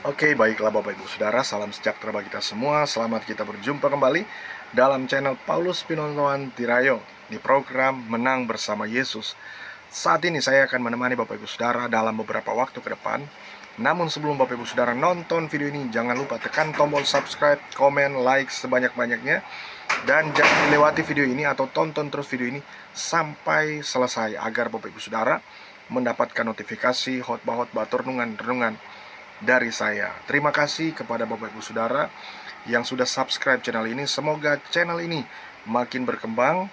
Oke, baiklah Bapak Ibu Saudara, salam sejahtera bagi kita semua. Selamat kita berjumpa kembali dalam channel Paulus Pinontoan Tirayo di program Menang Bersama Yesus. Saat ini saya akan menemani Bapak Ibu Saudara dalam beberapa waktu ke depan. Namun sebelum Bapak Ibu Saudara nonton video ini, jangan lupa tekan tombol subscribe, komen, like sebanyak-banyaknya. Dan jangan dilewati video ini atau tonton terus video ini sampai selesai agar Bapak Ibu Saudara mendapatkan notifikasi khotbah-khotbah renungan-renungan dari saya. Terima kasih kepada Bapak Ibu Saudara yang sudah subscribe channel ini. Semoga channel ini makin berkembang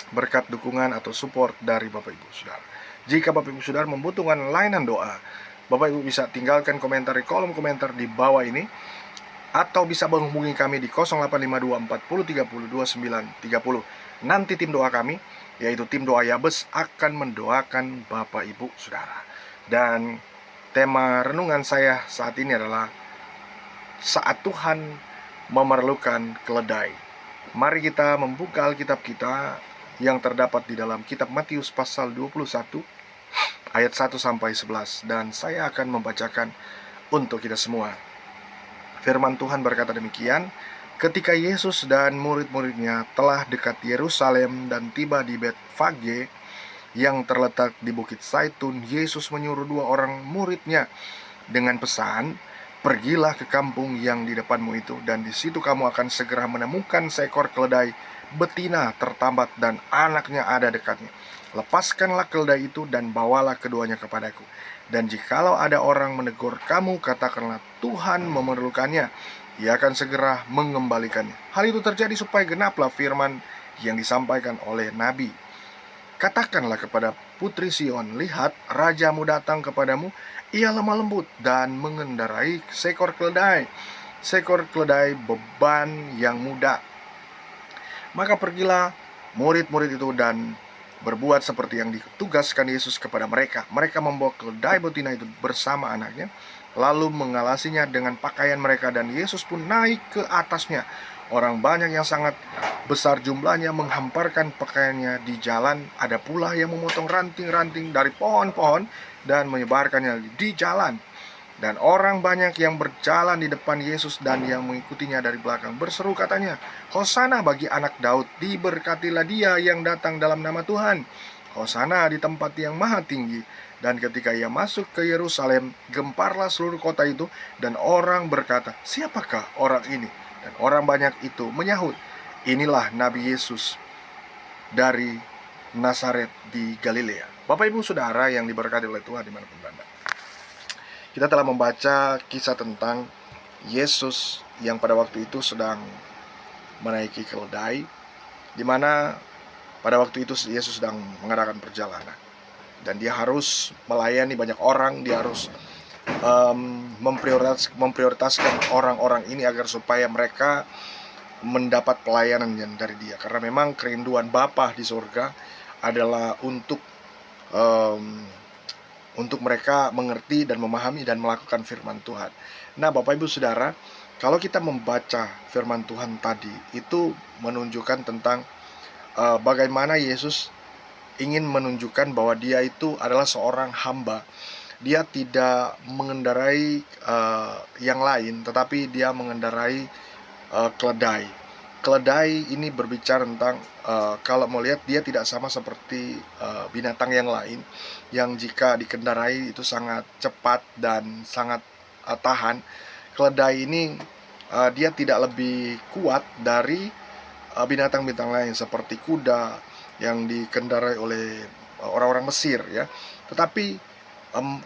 berkat dukungan atau support dari Bapak Ibu Saudara. Jika Bapak Ibu Saudara membutuhkan layanan doa, Bapak Ibu bisa tinggalkan komentar di kolom komentar di bawah ini, atau bisa menghubungi kami di 0852 40 30 29 30. Nanti tim doa kami, yaitu tim doa Yabes, akan mendoakan Bapak Ibu Saudara. Dan tema renungan saya saat ini adalah saat Tuhan memerlukan keledai. Mari kita membuka Alkitab kita yang terdapat di dalam kitab Matius pasal 21 ayat 1 sampai 11, dan saya akan membacakan untuk kita semua. Firman Tuhan berkata demikian, ketika Yesus dan murid-muridnya telah dekat Yerusalem dan tiba di Betfage yang terletak di Bukit Zaitun, Yesus menyuruh dua orang muridnya dengan pesan, pergilah ke kampung yang di depanmu itu, dan di situ kamu akan segera menemukan seekor keledai betina tertambat dan anaknya ada dekatnya. Lepaskanlah keledai itu dan bawalah keduanya kepadaku. Dan jikalau ada orang menegur kamu, katakanlah Tuhan memerlukannya, ia akan segera mengembalikannya. Hal itu terjadi supaya genaplah firman yang disampaikan oleh Nabi. Katakanlah kepada putri Sion, lihat, rajamu datang kepadamu, ia lemah lembut dan mengendarai seekor keledai beban yang muda. Maka pergilah murid-murid itu dan berbuat seperti yang ditugaskan Yesus kepada mereka. Mereka membawa keledai betina itu bersama anaknya, lalu mengalasinya dengan pakaian mereka, dan Yesus pun naik ke atasnya. Orang banyak yang sangat besar jumlahnya menghamparkan pakaiannya di jalan. Ada pula yang memotong ranting-ranting dari pohon-pohon dan menyebarkannya di jalan. Dan orang banyak yang berjalan di depan Yesus dan yang mengikutinya dari belakang berseru katanya, Hosana bagi anak Daud, diberkatilah dia yang datang dalam nama Tuhan. Hosana di tempat yang maha tinggi. Dan ketika ia masuk ke Yerusalem, gemparlah seluruh kota itu, dan orang berkata, siapakah orang ini? Dan orang banyak itu menyahut, inilah Nabi Yesus dari Nazaret di Galilea. Bapak Ibu Saudara yang diberkati oleh Tuhan dimanapun Anda, kita telah membaca kisah tentang Yesus yang pada waktu itu sedang menaiki keledai, di mana pada waktu itu Yesus sedang mengadakan perjalanan, dan dia harus melayani banyak orang. Dia harus memprioritaskan orang-orang ini agar supaya mereka mendapat pelayanan yang dari dia, karena memang kerinduan Bapa di surga adalah untuk mereka mengerti dan memahami dan melakukan firman Tuhan. Nah, Bapak Ibu Saudara, kalau kita membaca firman Tuhan tadi, itu menunjukkan tentang bagaimana Yesus ingin menunjukkan bahwa dia itu adalah seorang hamba. Dia tidak mengendarai yang lain, tetapi dia mengendarai keledai. Keledai ini berbicara tentang kalau mau lihat, dia tidak sama seperti binatang yang lain yang jika dikendarai itu sangat cepat dan sangat tahan. Keledai ini dia tidak lebih kuat dari binatang-binatang lain seperti kuda yang dikendarai oleh orang-orang Mesir, ya. Tetapi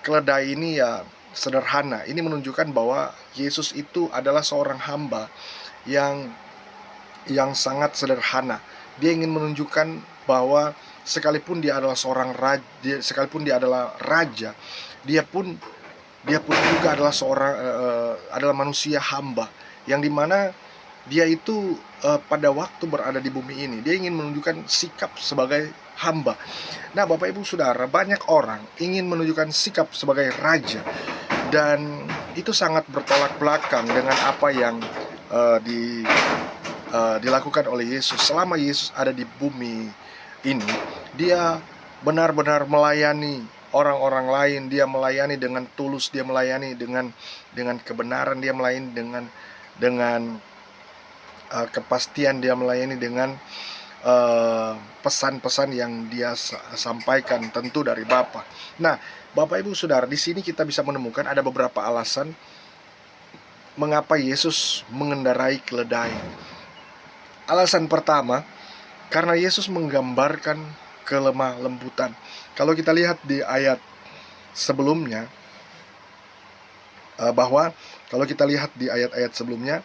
keledai ini ya sederhana. Ini menunjukkan bahwa Yesus itu adalah seorang hamba yang sangat sederhana. Dia ingin menunjukkan bahwa sekalipun dia adalah seorang raja, sekalipun dia adalah raja, dia pun juga adalah seorang adalah manusia hamba, yang dimana dia itu pada waktu berada di bumi ini, dia ingin menunjukkan sikap sebagai hamba. Nah, Bapak Ibu Saudara, banyak orang ingin menunjukkan sikap sebagai raja, dan itu sangat bertolak belakang dengan apa yang dilakukan oleh Yesus. Selama Yesus ada di bumi ini, dia benar-benar melayani orang-orang lain, dia melayani dengan tulus, dia melayani dengan kebenaran, dia melayani dengan kepastian, dia melayani dengan pesan-pesan yang dia sampaikan tentu dari Bapa. Nah, Bapak Ibu Saudara, di sini kita bisa menemukan ada beberapa alasan mengapa Yesus mengendarai keledai. Alasan pertama, karena Yesus menggambarkan kelemah lembutan. Kalau kita lihat di ayat sebelumnya, bahwa kalau kita lihat di ayat-ayat sebelumnya,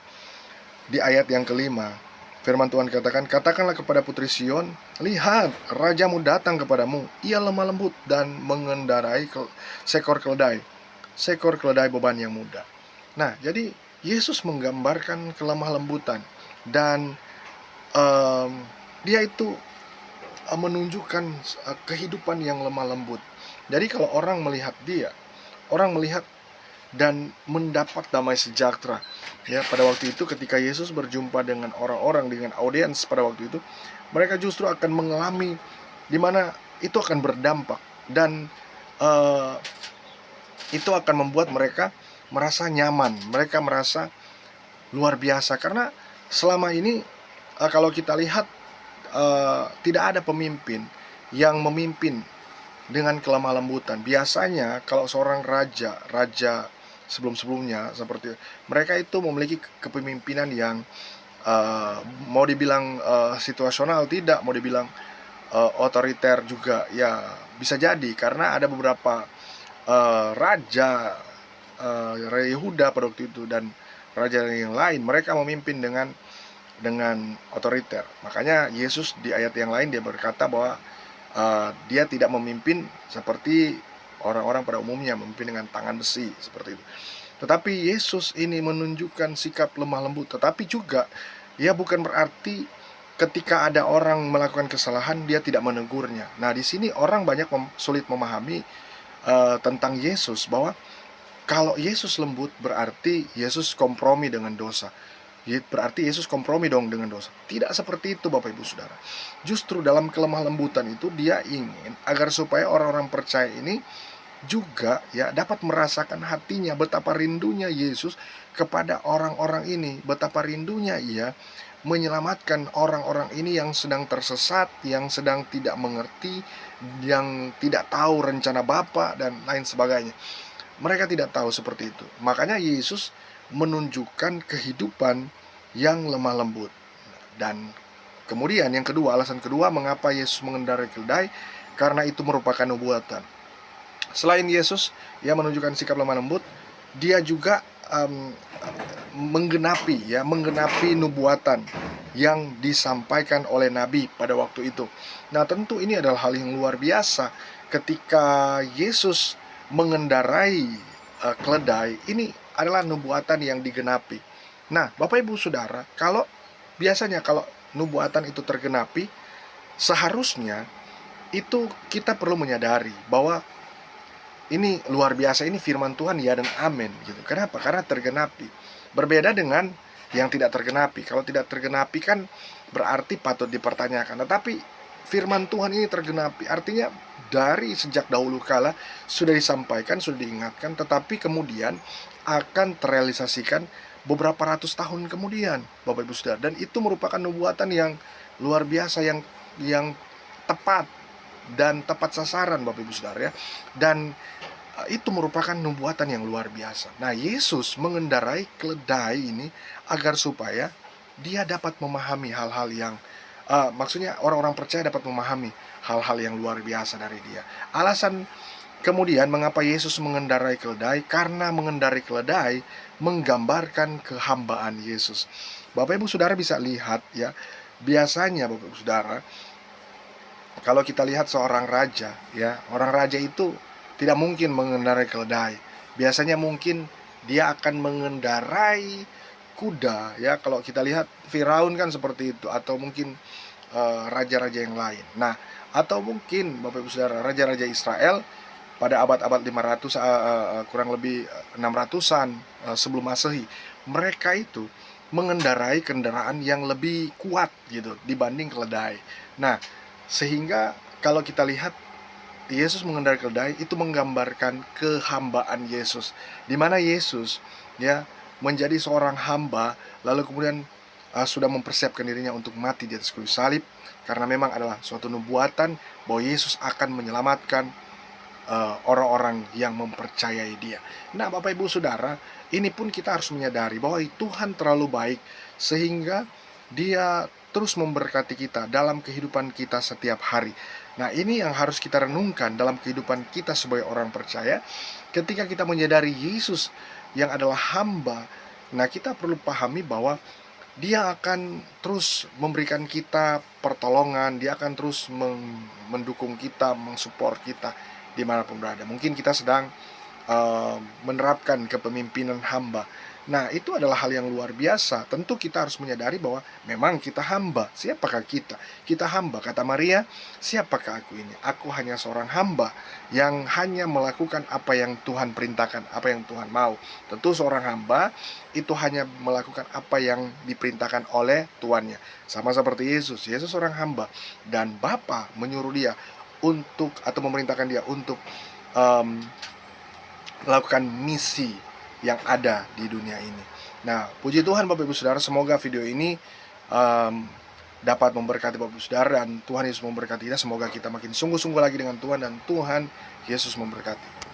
di ayat yang kelima, firman Tuhan katakan, katakanlah kepada putri Sion, lihat, rajamu datang kepadamu, ia lemah lembut dan mengendarai seekor keledai beban yang mudah. Nah, jadi Yesus menggambarkan kelemah lembutan, dan dia itu menunjukkan kehidupan yang lemah lembut. Jadi kalau orang melihat dia, orang melihat dan mendapat damai sejahtera. Ya, pada waktu itu ketika Yesus berjumpa dengan orang-orang, dengan audiens pada waktu itu, mereka justru akan mengalami di mana itu akan berdampak, dan itu akan membuat mereka merasa nyaman, mereka merasa luar biasa, karena selama ini kalau kita lihat tidak ada pemimpin yang memimpin dengan kelemah lembutan. Biasanya kalau seorang raja sebelum-sebelumnya seperti mereka itu memiliki kepemimpinan yang mau dibilang situasional, tidak, mau dibilang otoriter juga, ya bisa jadi, karena ada beberapa raja Yehuda pada waktu itu dan raja yang lain, mereka memimpin dengan otoriter. Makanya Yesus di ayat yang lain dia berkata bahwa dia tidak memimpin seperti orang-orang pada umumnya, memimpin dengan tangan besi seperti itu. Tetapi Yesus ini menunjukkan sikap lemah lembut. Tetapi juga ya bukan berarti ketika ada orang melakukan kesalahan dia tidak menegurnya. Nah, di sini orang banyak sulit memahami tentang Yesus, bahwa kalau Yesus lembut berarti Yesus kompromi dengan dosa. Berarti Yesus kompromi dong dengan dosa. Tidak seperti itu, Bapak Ibu Saudara. Justru dalam kelemah lembutan itu dia ingin agar supaya orang-orang percaya ini juga ya dapat merasakan hatinya, betapa rindunya Yesus kepada orang-orang ini, betapa rindunya ia menyelamatkan orang-orang ini yang sedang tersesat, yang sedang tidak mengerti, yang tidak tahu rencana Bapa dan lain sebagainya. Mereka tidak tahu seperti itu. Makanya Yesus menunjukkan kehidupan yang lemah lembut. Dan kemudian yang kedua, alasan kedua mengapa Yesus mengendarai keledai, karena itu merupakan nubuatan. Selain Yesus yang menunjukkan sikap lemah lembut, dia juga menggenapi nubuatan yang disampaikan oleh Nabi pada waktu itu. Nah, tentu ini adalah hal yang luar biasa ketika Yesus mengendarai keledai. Ini adalah nubuatan yang digenapi. Nah, Bapak Ibu Saudara, kalau biasanya kalau nubuatan itu tergenapi, seharusnya itu kita perlu menyadari bahwa ini luar biasa, ini firman Tuhan ya dan amin gitu. Kenapa? Karena tergenapi. Berbeda dengan yang tidak tergenapi. Kalau tidak tergenapi kan berarti patut dipertanyakan. Tetapi firman Tuhan ini tergenapi, artinya dari sejak dahulu kala sudah disampaikan, sudah diingatkan, tetapi kemudian akan terrealisasikan beberapa ratus tahun kemudian, Bapak Ibu Saudara. Dan itu merupakan nubuatan yang luar biasa, yang tepat dan tepat sasaran, Bapak Ibu Saudara ya. Dan itu merupakan nubuatan yang luar biasa. Nah, Yesus mengendarai keledai ini agar supaya dia dapat memahami hal-hal yang maksudnya orang-orang percaya dapat memahami hal-hal yang luar biasa dari dia. Alasan kemudian mengapa Yesus mengendarai keledai, karena mengendarai keledai menggambarkan kehambaan Yesus. Bapak Ibu Saudara bisa lihat ya, biasanya Bapak Ibu Saudara, kalau kita lihat seorang raja ya, orang raja itu tidak mungkin mengendarai keledai. Biasanya mungkin dia akan mengendarai kuda ya, kalau kita lihat Firaun kan seperti itu, atau mungkin raja-raja yang lain. Nah, atau mungkin Bapak Ibu Saudara, raja-raja Israel pada abad-abad 500 kurang lebih 600-an sebelum Masehi, mereka itu mengendarai kendaraan yang lebih kuat gitu dibanding keledai. Nah, sehingga kalau kita lihat Yesus mengendarai keledai itu menggambarkan kehambaan Yesus, di mana Yesus ya menjadi seorang hamba, lalu kemudian sudah mempersiapkan dirinya untuk mati di atas kayu salib, karena memang adalah suatu nubuatan bahwa Yesus akan menyelamatkan orang-orang yang mempercayai Dia. Nah, Bapak Ibu Saudara, ini pun kita harus menyadari bahwa Tuhan terlalu baik sehingga Dia terus memberkati kita dalam kehidupan kita setiap hari. Nah, ini yang harus kita renungkan dalam kehidupan kita sebagai orang percaya. Ketika kita menyadari Yesus yang adalah hamba, nah kita perlu pahami bahwa Dia akan terus memberikan kita pertolongan, Dia akan terus mendukung kita, mensupport kita dimanapun berada. Mungkin kita sedang menerapkan kepemimpinan hamba. Nah, itu adalah hal yang luar biasa. Tentu kita harus menyadari bahwa memang kita hamba. Siapakah kita? Kita hamba. Kata Maria, siapakah aku ini? Aku hanya seorang hamba yang hanya melakukan apa yang Tuhan perintahkan, apa yang Tuhan mau. Tentu seorang hamba itu hanya melakukan apa yang diperintahkan oleh tuannya. Sama seperti Yesus. Yesus seorang hamba dan Bapa menyuruh dia untuk, atau memerintahkan dia untuk melakukan misi yang ada di dunia ini. Nah, puji Tuhan Bapak Ibu Saudara, semoga video ini dapat memberkati Bapak Ibu Saudara, dan Tuhan Yesus memberkati kita. Semoga kita makin sungguh-sungguh lagi dengan Tuhan, dan Tuhan Yesus memberkati.